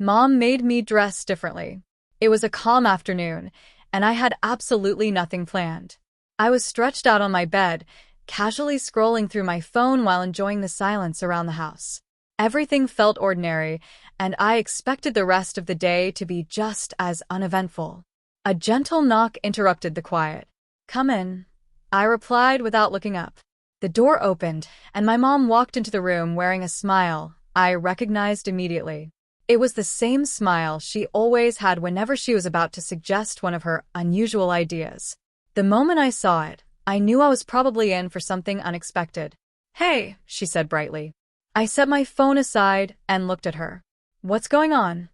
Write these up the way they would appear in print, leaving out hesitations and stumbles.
Mom made me dress differently. It was a calm afternoon, and I had absolutely nothing planned. I was stretched out on my bed, casually scrolling through my phone while enjoying the silence around the house. Everything felt ordinary, and I expected the rest of the day to be just as uneventful. A gentle knock interrupted the quiet. "Come in," I replied without looking up. The door opened, and my mom walked into the room wearing a smile I recognized immediately. It was the same smile she always had whenever she was about to suggest one of her unusual ideas. The moment I saw it, I knew I was probably in for something unexpected. "Hey," she said brightly. I set my phone aside and looked at her. "What's going on?"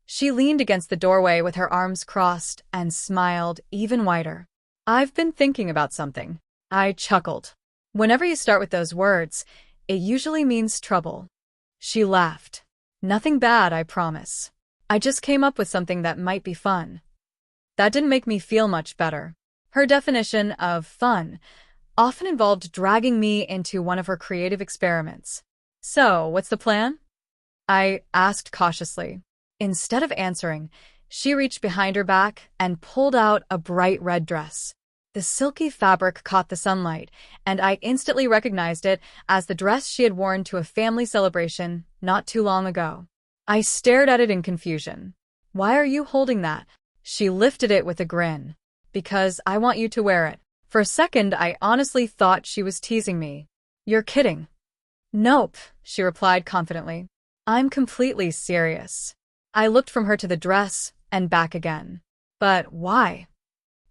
She leaned against the doorway with her arms crossed and smiled even wider. "I've been thinking about something." I chuckled. "Whenever you start with those words, it usually means trouble." She laughed. "Nothing bad, I promise. I just came up with something that might be fun." That didn't make me feel much better. Her definition of fun often involved dragging me into one of her creative experiments. "So, what's the plan?" I asked cautiously. Instead of answering, she reached behind her back and pulled out a bright red dress. The silky fabric caught the sunlight, and I instantly recognized it as the dress she had worn to a family celebration not too long ago. I stared at it in confusion. "Why are you holding that?" She lifted it with a grin. "Because I want you to wear it." For a second, I honestly thought she was teasing me. "You're kidding." "Nope," she replied confidently. "I'm completely serious." I looked from her to the dress and back again. "But why?"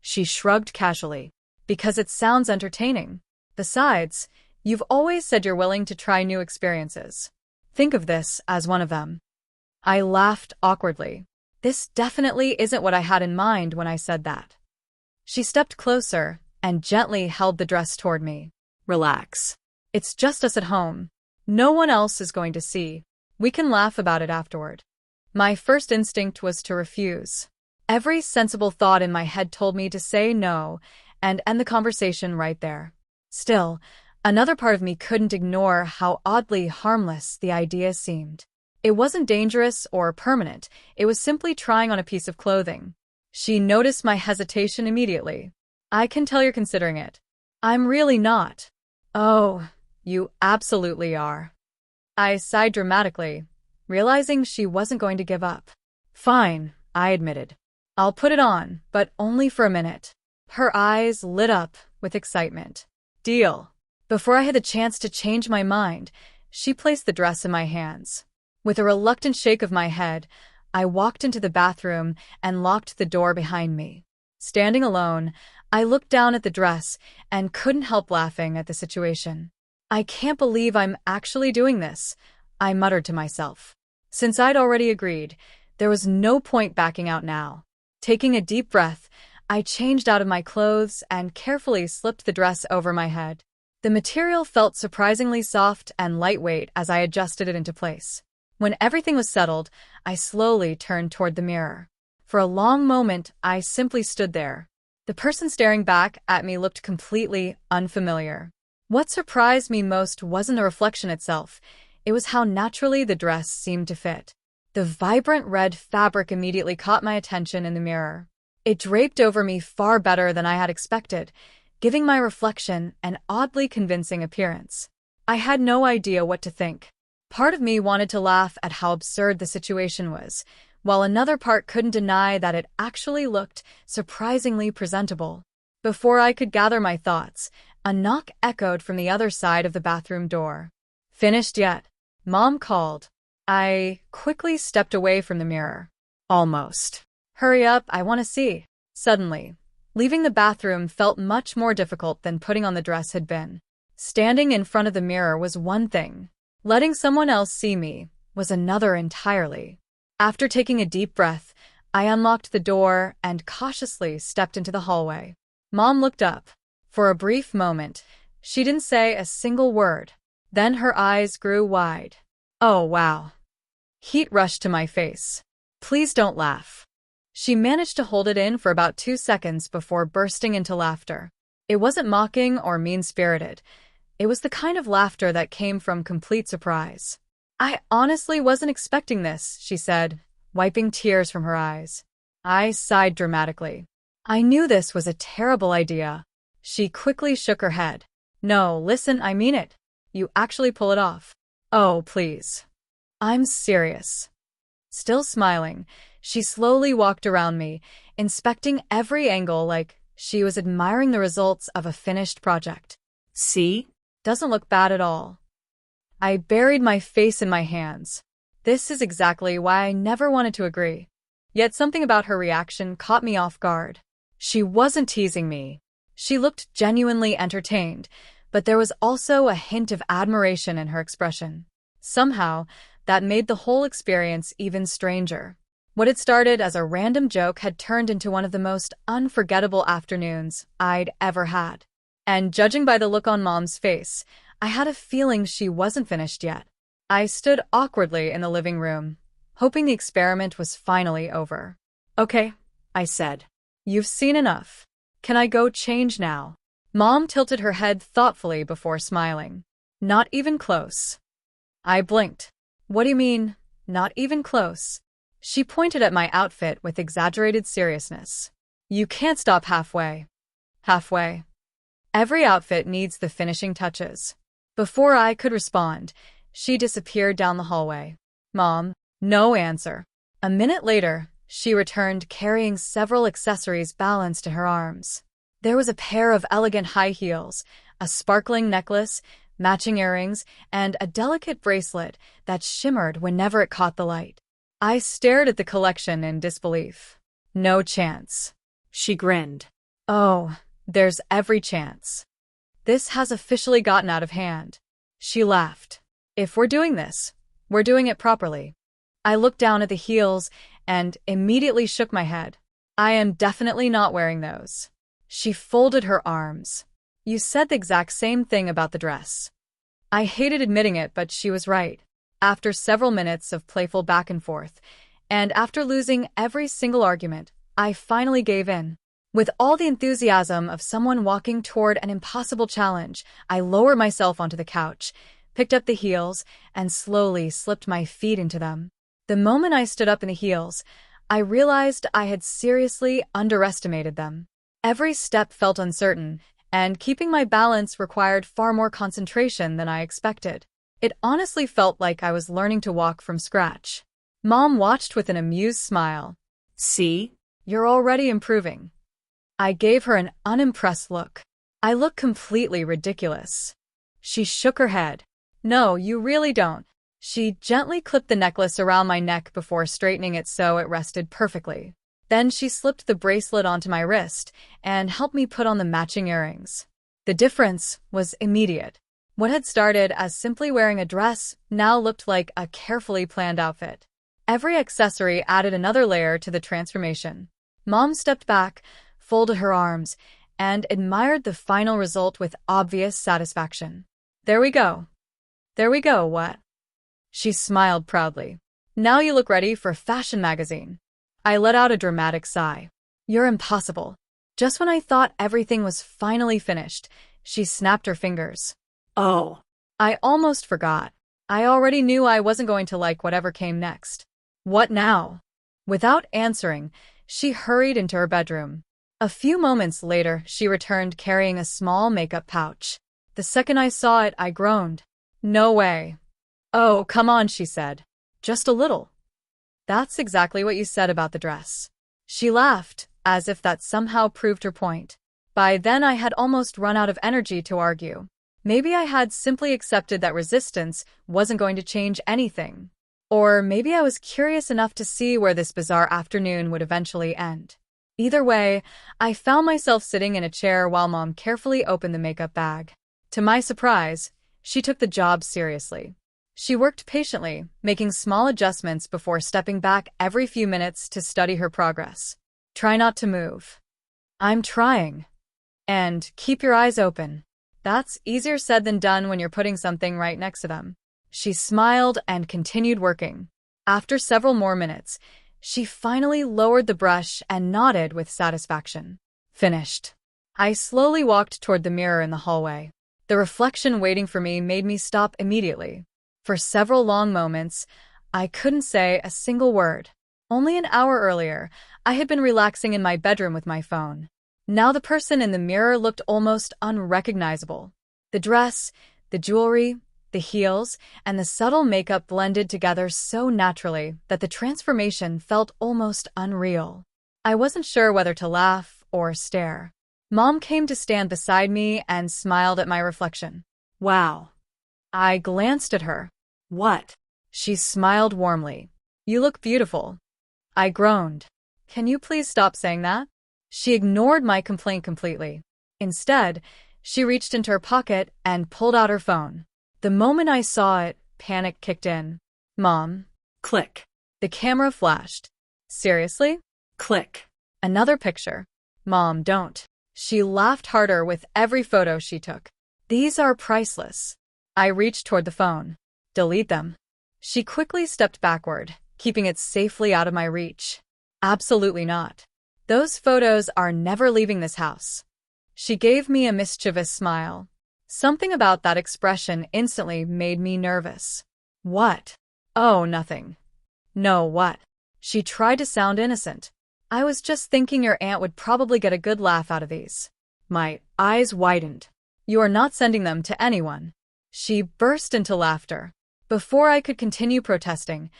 She shrugged casually. "Because it sounds entertaining. Besides, you've always said you're willing to try new experiences. Think of this as one of them." I laughed awkwardly. This definitely isn't what I had in mind when I said that. She stepped closer and gently held the dress toward me. "Relax. It's just us at home. No one else is going to see. We can laugh about it afterward." My first instinct was to refuse. Every sensible thought in my head told me to say no and end the conversation right there. Still, another part of me couldn't ignore how oddly harmless the idea seemed. It wasn't dangerous or permanent. It was simply trying on a piece of clothing. She noticed my hesitation immediately. "I can tell you're considering it." "I'm really not." "Oh, you absolutely are." I sighed dramatically, realizing she wasn't going to give up. "Fine," I admitted. "I'll put it on, but only for a minute." Her eyes lit up with excitement. "Deal." Before I had the chance to change my mind, she placed the dress in my hands. With a reluctant shake of my head, I walked into the bathroom and locked the door behind me. Standing alone, I looked down at the dress and couldn't help laughing at the situation. "I can't believe I'm actually doing this," I muttered to myself. Since I'd already agreed, there was no point backing out now. Taking a deep breath, I changed out of my clothes and carefully slipped the dress over my head. The material felt surprisingly soft and lightweight as I adjusted it into place. When everything was settled, I slowly turned toward the mirror. For a long moment, I simply stood there. The person staring back at me looked completely unfamiliar. What surprised me most wasn't the reflection itself. It was how naturally the dress seemed to fit. The vibrant red fabric immediately caught my attention in the mirror. It draped over me far better than I had expected, giving my reflection an oddly convincing appearance. I had no idea what to think. Part of me wanted to laugh at how absurd the situation was, while another part couldn't deny that it actually looked surprisingly presentable. Before I could gather my thoughts, a knock echoed from the other side of the bathroom door. "Finished yet?" Mom called. I quickly stepped away from the mirror. "Almost." "Hurry up, I want to see." Suddenly, leaving the bathroom felt much more difficult than putting on the dress had been. Standing in front of the mirror was one thing. Letting someone else see me was another entirely. After taking a deep breath, I unlocked the door and cautiously stepped into the hallway. Mom looked up. For a brief moment, she didn't say a single word. Then her eyes grew wide. "Oh, wow." Heat rushed to my face. "Please don't laugh." She managed to hold it in for about 2 seconds before bursting into laughter. It wasn't mocking or mean-spirited. It was the kind of laughter that came from complete surprise. "I honestly wasn't expecting this," she said, wiping tears from her eyes. I sighed dramatically. I knew this was a terrible idea. She quickly shook her head. No, listen, I mean it. You actually pull it off. Oh, please. I'm serious. Still smiling, she slowly walked around me, inspecting every angle like she was admiring the results of a finished project. See? Doesn't look bad at all. I buried my face in my hands. This is exactly why I never wanted to agree. Yet something about her reaction caught me off guard. She wasn't teasing me. She looked genuinely entertained, but there was also a hint of admiration in her expression. Somehow, that made the whole experience even stranger. What had started as a random joke had turned into one of the most unforgettable afternoons I'd ever had. And judging by the look on Mom's face, I had a feeling she wasn't finished yet. I stood awkwardly in the living room, hoping the experiment was finally over. Okay, I said. You've seen enough. Can I go change now? Mom tilted her head thoughtfully before smiling. Not even close. I blinked. What do you mean, not even close? She pointed at my outfit with exaggerated seriousness. You can't stop halfway. Halfway. Every outfit needs the finishing touches. Before I could respond, she disappeared down the hallway. Mom, no answer. A minute later, she returned carrying several accessories balanced in her arms. There was a pair of elegant high heels, a sparkling necklace, matching earrings, and a delicate bracelet that shimmered whenever it caught the light. I stared at the collection in disbelief. No chance. She grinned. Oh, there's every chance. This has officially gotten out of hand. She laughed. If we're doing this, we're doing it properly. I looked down at the heels and immediately shook my head. I am definitely not wearing those. She folded her arms. You said the exact same thing about the dress. I hated admitting it, but she was right. After several minutes of playful back and forth, and after losing every single argument, I finally gave in. With all the enthusiasm of someone walking toward an impossible challenge, I lowered myself onto the couch, picked up the heels, and slowly slipped my feet into them. The moment I stood up in the heels, I realized I had seriously underestimated them. Every step felt uncertain, and keeping my balance required far more concentration than I expected. It honestly felt like I was learning to walk from scratch. Mom watched with an amused smile. See? You're already improving. I gave her an unimpressed look. I look completely ridiculous. She shook her head. No, you really don't. She gently clipped the necklace around my neck before straightening it so it rested perfectly. Then she slipped the bracelet onto my wrist and helped me put on the matching earrings. The difference was immediate. What had started as simply wearing a dress now looked like a carefully planned outfit. Every accessory added another layer to the transformation. Mom stepped back, folded her arms, and admired the final result with obvious satisfaction. There we go. There we go, what? She smiled proudly. Now you look ready for a fashion magazine. I let out a dramatic sigh. You're impossible. Just when I thought everything was finally finished, she snapped her fingers. Oh. I almost forgot. I already knew I wasn't going to like whatever came next. What now? Without answering, she hurried into her bedroom. A few moments later, she returned carrying a small makeup pouch. The second I saw it, I groaned. No way. Oh, come on, she said. Just a little. That's exactly what you said about the dress. She laughed, as if that somehow proved her point. By then I had almost run out of energy to argue. Maybe I had simply accepted that resistance wasn't going to change anything. Or maybe I was curious enough to see where this bizarre afternoon would eventually end. Either way, I found myself sitting in a chair while Mom carefully opened the makeup bag. To my surprise, she took the job seriously. She worked patiently, making small adjustments before stepping back every few minutes to study her progress. Try not to move. I'm trying. And keep your eyes open. That's easier said than done when you're putting something right next to them. She smiled and continued working. After several more minutes, she finally lowered the brush and nodded with satisfaction. Finished. I slowly walked toward the mirror in the hallway. The reflection waiting for me made me stop immediately. For several long moments, I couldn't say a single word. Only an hour earlier, I had been relaxing in my bedroom with my phone. Now the person in the mirror looked almost unrecognizable. The dress, the jewelry, the heels, and the subtle makeup blended together so naturally that the transformation felt almost unreal. I wasn't sure whether to laugh or stare. Mom came to stand beside me and smiled at my reflection. Wow. I glanced at her. What? She smiled warmly. You look beautiful. I groaned. Can you please stop saying that? She ignored my complaint completely. Instead, she reached into her pocket and pulled out her phone. The moment I saw it, panic kicked in. Mom. Click. The camera flashed. Seriously? Click. Another picture. Mom, don't. She laughed harder with every photo she took. These are priceless. I reached toward the phone. Delete them. She quickly stepped backward, keeping it safely out of my reach. Absolutely not. Those photos are never leaving this house. She gave me a mischievous smile. Something about that expression instantly made me nervous. What? Oh, nothing. No, what? She tried to sound innocent. I was just thinking your aunt would probably get a good laugh out of these. My eyes widened. You are not sending them to anyone. She burst into laughter. Before I could continue protesting,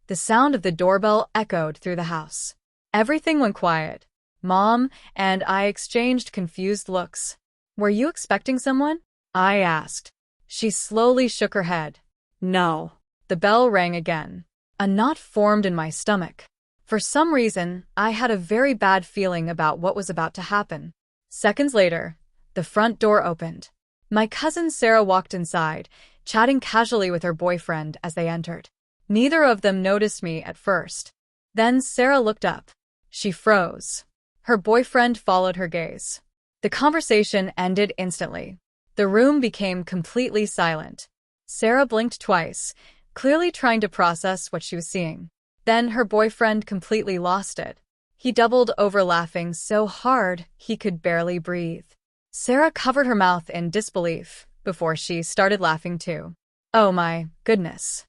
the sound of the doorbell echoed through the house. Everything went quiet. Mom and I exchanged confused looks. Were you expecting someone? I asked. She slowly shook her head. No. The bell rang again. A knot formed in my stomach. For some reason, I had a very bad feeling about what was about to happen. Seconds later, the front door opened. My cousin Sarah walked inside, chatting casually with her boyfriend as they entered. Neither of them noticed me at first. Then Sarah looked up. She froze. Her boyfriend followed her gaze. The conversation ended instantly. The room became completely silent. Sarah blinked twice, clearly trying to process what she was seeing. Then her boyfriend completely lost it. He doubled over laughing so hard he could barely breathe. Sarah covered her mouth in disbelief before she started laughing too. Oh my goodness.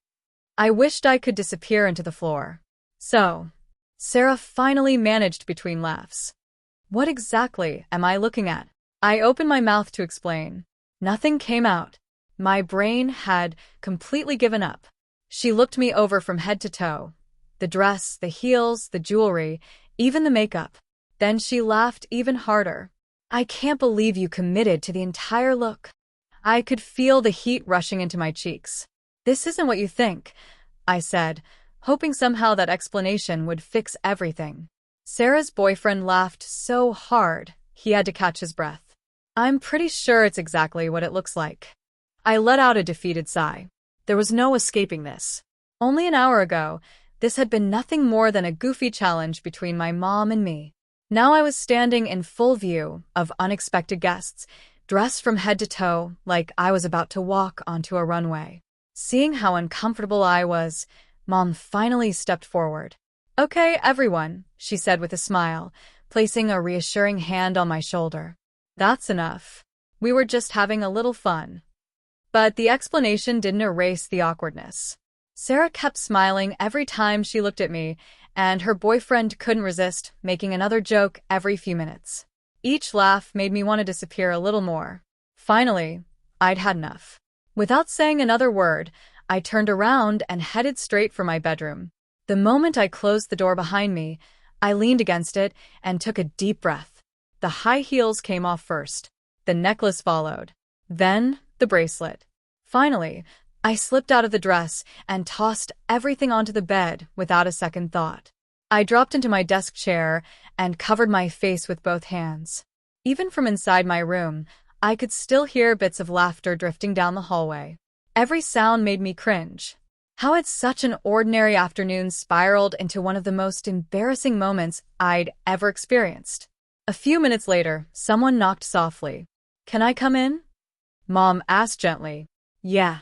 I wished I could disappear into the floor. So, Sarah finally managed between laughs. What exactly am I looking at? I opened my mouth to explain. Nothing came out. My brain had completely given up. She looked me over from head to toe. The dress, the heels, the jewelry, even the makeup. Then she laughed even harder. I can't believe you committed to the entire look. I could feel the heat rushing into my cheeks. This isn't what you think, I said, hoping somehow that explanation would fix everything. Sarah's boyfriend laughed so hard, he had to catch his breath. I'm pretty sure it's exactly what it looks like. I let out a defeated sigh. There was no escaping this. Only an hour ago, this had been nothing more than a goofy challenge between my mom and me. Now I was standing in full view of unexpected guests, dressed from head to toe like I was about to walk onto a runway. Seeing how uncomfortable I was, Mom finally stepped forward. Okay, everyone, she said with a smile, placing a reassuring hand on my shoulder. That's enough. We were just having a little fun. But the explanation didn't erase the awkwardness. Sarah kept smiling every time she looked at me, and her boyfriend couldn't resist making another joke every few minutes. Each laugh made me want to disappear a little more. Finally, I'd had enough. Without saying another word, I turned around and headed straight for my bedroom. The moment I closed the door behind me, I leaned against it and took a deep breath. The high heels came off first. The necklace followed. Then, the bracelet. Finally, I slipped out of the dress and tossed everything onto the bed without a second thought. I dropped into my desk chair and covered my face with both hands. Even from inside my room, I could still hear bits of laughter drifting down the hallway. Every sound made me cringe. How had such an ordinary afternoon spiraled into one of the most embarrassing moments I'd ever experienced? A few minutes later, someone knocked softly. Can I come in? Mom asked gently. Yeah.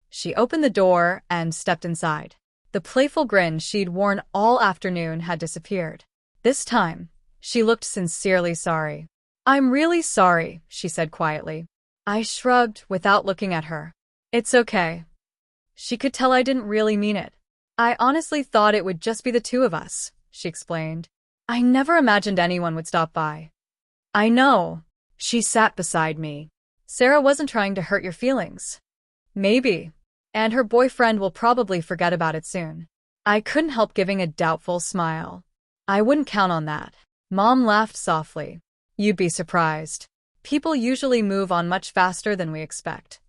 She opened the door and stepped inside. The playful grin she'd worn all afternoon had disappeared. This time, she looked sincerely sorry. I'm really sorry, she said quietly. I shrugged without looking at her. It's okay. She could tell I didn't really mean it. I honestly thought it would just be the two of us, she explained. I never imagined anyone would stop by. I know. She sat beside me. Sarah wasn't trying to hurt your feelings. Maybe. And her boyfriend will probably forget about it soon. I couldn't help giving a doubtful smile. I wouldn't count on that. Mom laughed softly. You'd be surprised. People usually move on much faster than we expect.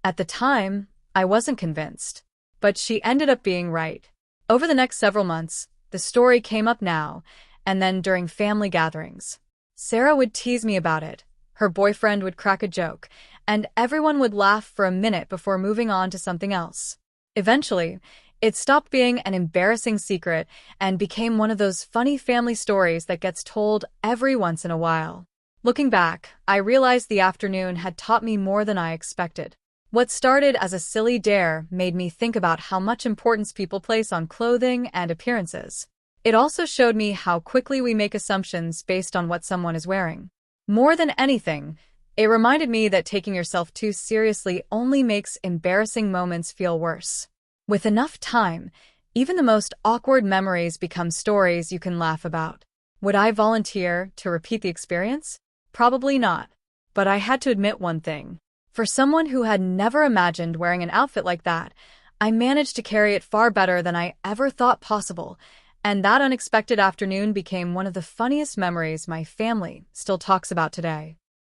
At the time, I wasn't convinced. But she ended up being right. Over the next several months, the story came up now, and then during family gatherings. Sarah would tease me about it. Her boyfriend would crack a joke, and everyone would laugh for a minute before moving on to something else. Eventually, it stopped being an embarrassing secret and became one of those funny family stories that gets told every once in a while. Looking back, I realized the afternoon had taught me more than I expected. What started as a silly dare made me think about how much importance people place on clothing and appearances. It also showed me how quickly we make assumptions based on what someone is wearing. More than anything, it reminded me that taking yourself too seriously only makes embarrassing moments feel worse. With enough time, even the most awkward memories become stories you can laugh about. Would I volunteer to repeat the experience? Probably not. But I had to admit one thing. For someone who had never imagined wearing an outfit like that, I managed to carry it far better than I ever thought possible, and that unexpected afternoon became one of the funniest memories my family still talks about today.